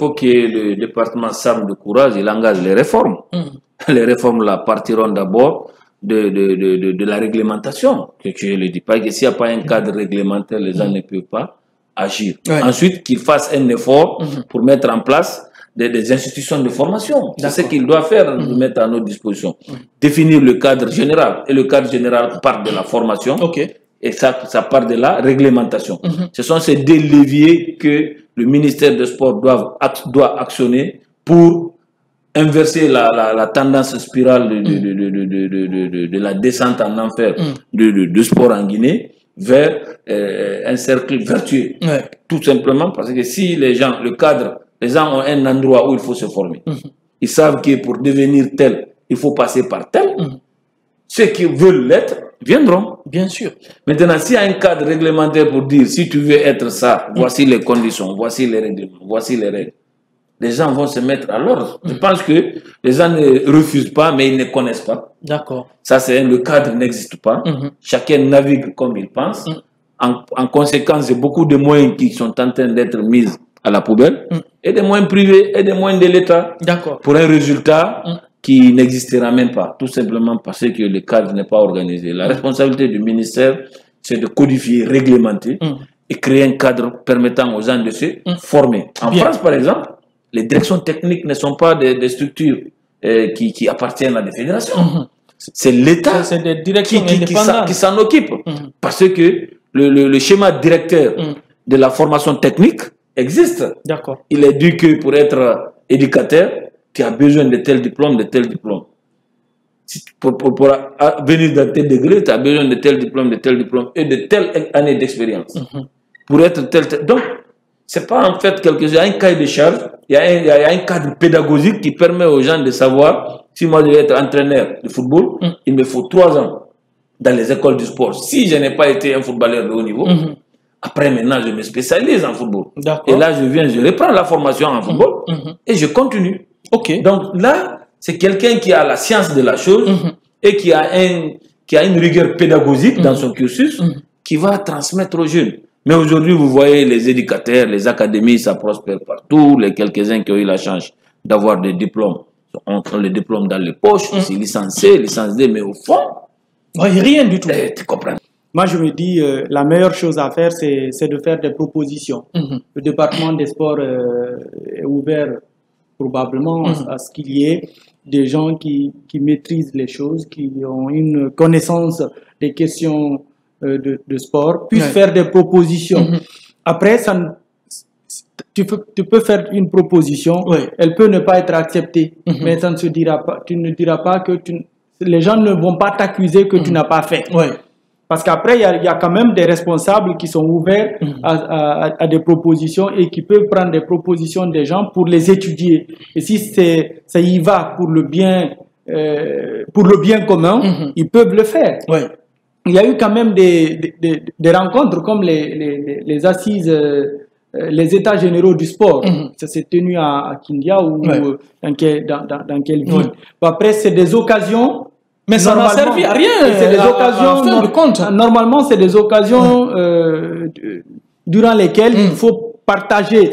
faut que le département s'arme de courage, il engage les réformes. Les réformes là partiront d'abord de la réglementation. Que je ne dis pas que s'il n'y a pas un cadre réglementaire, les gens ne peuvent pas agir. Ensuite, qu'il fasse un effort pour mettre en place des institutions de formation. C'est ce qu'il doit faire, de mettre à notre disposition. Définir le cadre général. Et le cadre général part de la formation. Et ça part de la réglementation. Ce sont ces deux leviers que le ministère des Sports doit actionner pour inverser la tendance spirale de la descente en enfer de sport en Guinée vers un cercle vertueux. Tout simplement parce que si les gens ont un endroit où il faut se former. Ils savent que pour devenir tel, il faut passer par tel. Ceux qui veulent l'être viendront. Bien sûr. Maintenant, s'il y a un cadre réglementaire pour dire si tu veux être ça, voici les conditions, voici les règlements, voici les règles. Les gens vont se mettre à l'ordre. Je pense que les gens ne refusent pas, mais ils ne connaissent pas. D'accord. Ça, le cadre n'existe pas. Chacun navigue comme il pense. En conséquence, il y a beaucoup de moyens qui sont en train d'être mis à la poubelle, et des moyens privés et des moyens de l'État. Pour un résultat qui n'existera même pas, tout simplement parce que le cadre n'est pas organisé. La responsabilité du ministère, c'est de codifier, réglementer et créer un cadre permettant aux gens de se former. En France, par exemple, les directions techniques ne sont pas des structures qui appartiennent à des fédérations. C'est l'État qui s'en occupe. Parce que le schéma directeur de la formation technique existe. Il est dit que pour être éducateur, tu as besoin de tel diplôme, de tel diplôme. Pour venir dans tel degré, tu as besoin de tel diplôme et de telle année d'expérience. Pour être tel. Donc, c'est pas en fait quelque chose. Il y a un cahier de charge, il y a un cadre pédagogique qui permet aux gens de savoir si moi je vais être entraîneur de football, il me faut 3 ans dans les écoles du sport. Si je n'ai pas été un footballeur de haut niveau, après maintenant je me spécialise en football. Et là je reprends la formation en football et je continue. Donc là, c'est quelqu'un qui a la science de la chose et qui a une rigueur pédagogique dans son cursus qui va transmettre aux jeunes. Mais aujourd'hui, vous voyez les éducateurs, les académies, ça prospère partout. Les quelques-uns qui ont eu la chance d'avoir des diplômes, ont les diplômes dans les poches, c'est licence C, licence D, mais au fond, rien du tout. Tu comprends? Moi, je me dis, la meilleure chose à faire, c'est de faire des propositions. Le département des sports est ouvert probablement à ce qu'il y ait des gens qui maîtrisent les choses, qui ont une connaissance des questions de sport, puissent faire des propositions. Après, tu peux faire une proposition, elle peut ne pas être acceptée, mais ça ne se dira pas. Tu ne diras pas que les gens ne vont pas t'accuser que tu n'as pas fait. Parce qu'après, il y a quand même des responsables qui sont ouverts à des propositions et qui peuvent prendre des propositions des gens pour les étudier. Et si ça y va pour le bien commun, ils peuvent le faire. Il y a eu quand même des rencontres comme les assises, les états généraux du sport. Ça s'est tenu à Kindia ou dans quelle ville. Après, c'est des occasions. Mais ça n'a servi à rien. C'est des occasions. Normalement, c'est des occasions durant lesquelles il faut partager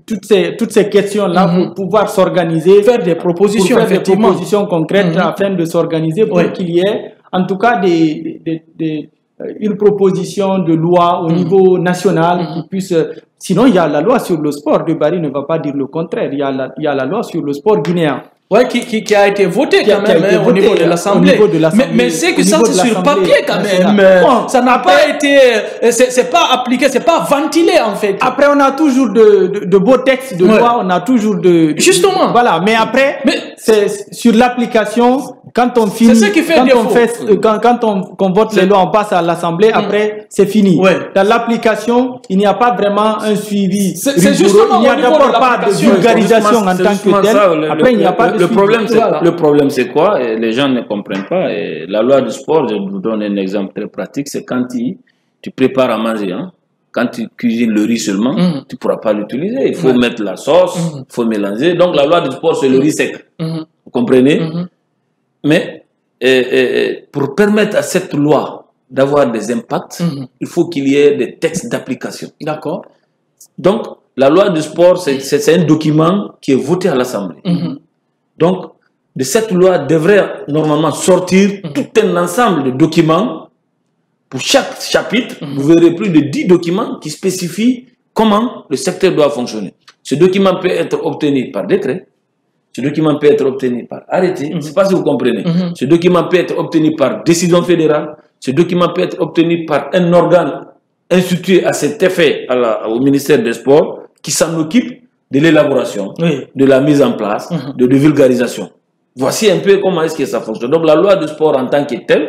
toutes ces questions-là pour pouvoir s'organiser, faire des propositions, pour faire des propositions concrètes afin de s'organiser pour qu'il y ait en tout cas une proposition de loi au niveau national qui puisse... Sinon, il y a la loi sur le sport. De Barry ne va pas dire le contraire. Il y a la loi sur le sport guinéen. Qui a été votée quand même au niveau de l'Assemblée. Mais c'est que ça, c'est sur papier quand même. Ça n'a pas été... C'est pas appliqué, c'est pas ventilé en fait. Après, on a toujours de beaux textes de loi, on a toujours de... Justement. Voilà, mais après, c'est sur l'application... Quand on finit, quand on vote les lois, on passe à l'Assemblée, après, c'est fini. Dans l'application, il n'y a pas vraiment un suivi. Il n'y a d'abord pas de vulgarisation en tant que telle. Après, il n'y a pas de suivi. Le problème, c'est quoi? Et les gens ne comprennent pas. Et la loi du sport, je vous donne un exemple très pratique, c'est quand tu prépares à manger. Quand tu cuisines le riz seulement, tu ne pourras pas l'utiliser. Il faut mettre la sauce, il faut mélanger. Donc, la loi du sport, c'est le riz sec. Vous comprenez? Mais pour permettre à cette loi d'avoir des impacts, il faut qu'il y ait des textes d'application. D'accord. Donc, la loi du sport, c'est un document qui est voté à l'Assemblée. Donc, de cette loi devrait normalement sortir tout un ensemble de documents. Pour chaque chapitre, vous verrez plus de 10 documents qui spécifient comment le secteur doit fonctionner. Ce document peut être obtenu par décret. Ce document peut être obtenu par arrêté. Je ne sais pas si vous comprenez. Ce document peut être obtenu par décision fédérale. Ce document peut être obtenu par un organe institué à cet effet au ministère des Sports qui s'en occupe de l'élaboration, de la mise en place, de vulgarisation. Voici un peu comment est-ce que ça fonctionne. Donc la loi du sport en tant que telle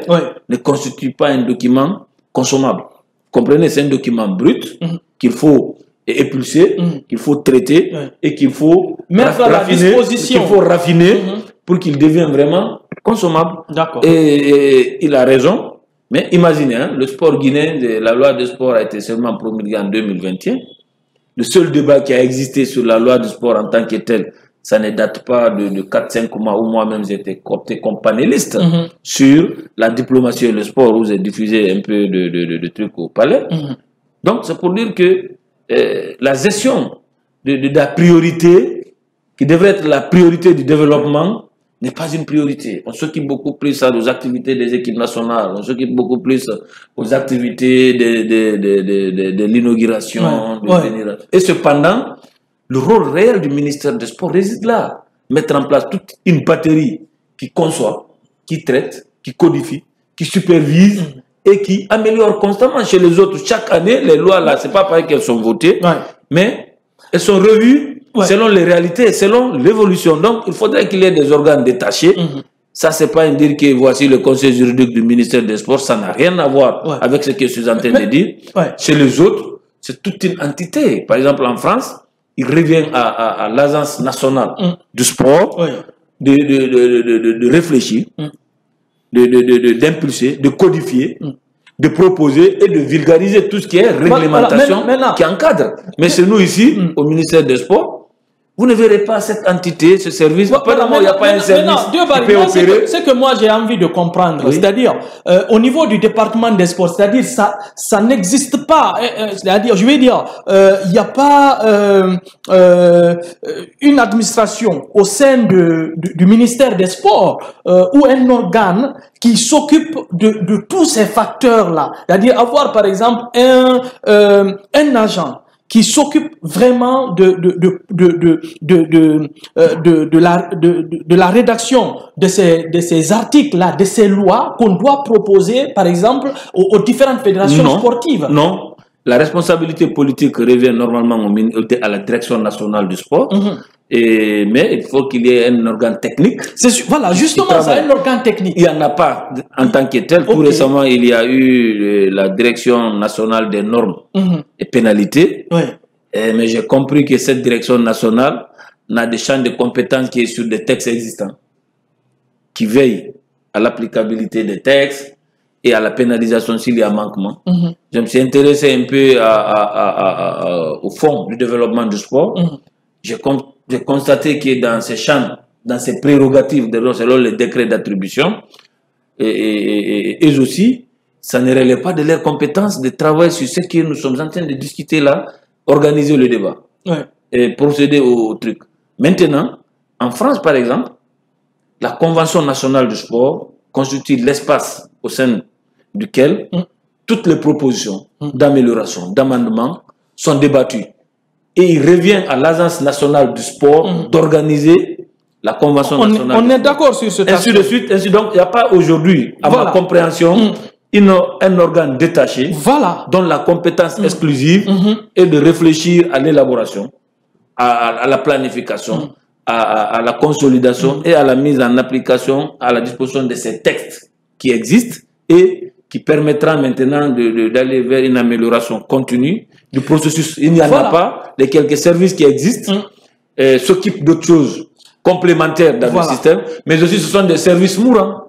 ne constitue pas un document consommable. Vous comprenez, c'est un document brut qu'il faut épulser, qu'il faut traiter et qu'il faut mettre à la disposition. Qu'il faut raffiner pour qu'il devienne vraiment consommable. Et il a raison. Mais imaginez, hein, le sport guinéen, la loi du sport a été seulement promulguée en 2021. Le seul débat qui a existé sur la loi du sport en tant que telle, ça ne date pas de 4-5 mois où moi-même j'étais coopté comme panéliste sur la diplomatie et le sport, où j'ai diffusé un peu de trucs au palais. Donc c'est pour dire que la gestion de la priorité, qui devrait être la priorité du développement, n'est pas une priorité. On s'occupe beaucoup plus aux activités des équipes nationales, on s'occupe beaucoup plus aux activités de l'inauguration. Et cependant, le rôle réel du ministère des Sports réside là. Mettre en place toute une batterie qui conçoit, qui traite, qui codifie, qui supervise et qui améliore constamment chez les autres. Chaque année, les lois là, c'est pas pareil qu'elles sont votées, mais elles sont revues selon les réalités, selon l'évolution. Donc, il faudrait qu'il y ait des organes détachés. Ça, c'est pas dire que voici le conseil juridique du ministère des Sports. Ça n'a rien à voir avec ce que je suis en train de dire. Chez les autres, c'est toute une entité. Par exemple, en France, il revient à l'Agence nationale du sport de réfléchir, d'impulser, de codifier, de proposer et de vulgariser tout ce qui est réglementation qui encadre. Mais chez nous ici, au ministère des Sports, vous ne verrez pas cette entité, ce service. Apparemment, il n'y a pas un service qui peut opérer. Ce que moi j'ai envie de comprendre, c'est-à-dire au niveau du département des sports, c'est-à-dire ça n'existe pas. C'est-à-dire, je vais dire, il n'y a pas une administration au sein du ministère des Sports ou un organe qui s'occupe de tous ces facteurs-là. C'est-à-dire avoir par exemple un agent qui s'occupe vraiment de la rédaction de ces articles-là, de ces lois qu'on doit proposer, par exemple, aux différentes fédérations sportives. Non, la responsabilité politique revient normalement à la direction nationale du sport. Mais il faut qu'il y ait un organe technique. Voilà, justement, c'est un organe technique. Il n'y en a pas en tant que tel. Tout récemment, il y a eu la direction nationale des normes et pénalités. Mais j'ai compris que cette direction nationale n'a des champs de compétences qui est sur des textes existants, qui veillent à l'applicabilité des textes et à la pénalisation s'il y a manquement. Je me suis intéressé un peu au fond du développement du sport. J'ai constaté que dans ces champs, dans ces prérogatives, selon les décrets d'attribution, et eux aussi, ça ne relève pas de leurs compétences de travailler sur ce que nous sommes en train de discuter là, organiser le débat et procéder au truc. Maintenant, en France par exemple, la Convention nationale du sport constitue l'espace au sein duquel toutes les propositions d'amélioration, d'amendement sont débattues. Et il revient à l'Agence nationale du sport d'organiser la Convention nationale. On est d'accord sur ce ainsi de suite, ainsi donc, il n'y a pas aujourd'hui, à ma compréhension, un organe détaché dont la compétence exclusive est de réfléchir à l'élaboration, à la planification, à la consolidation et à la mise en application, à la disposition de ces textes qui existent et qui permettra maintenant d'aller vers une amélioration continue du processus. Il n'y en a pas. Les quelques services qui existent s'occupent d'autres choses complémentaires dans le système, mais aussi ce sont des services mourants.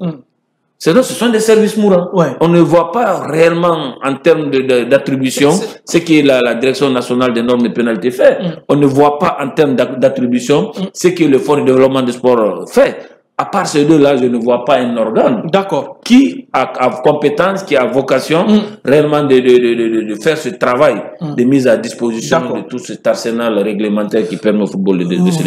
Ce sont des services mourants. On ne voit pas réellement en termes d'attribution ce que la Direction nationale des normes et pénalités fait. On ne voit pas en termes d'attribution ce que le Fonds de développement du sport fait. à part ces deux-là, je ne vois pas un organe qui a compétence, qui a vocation réellement de faire ce travail de mise à disposition de tout cet arsenal réglementaire qui permet au football de se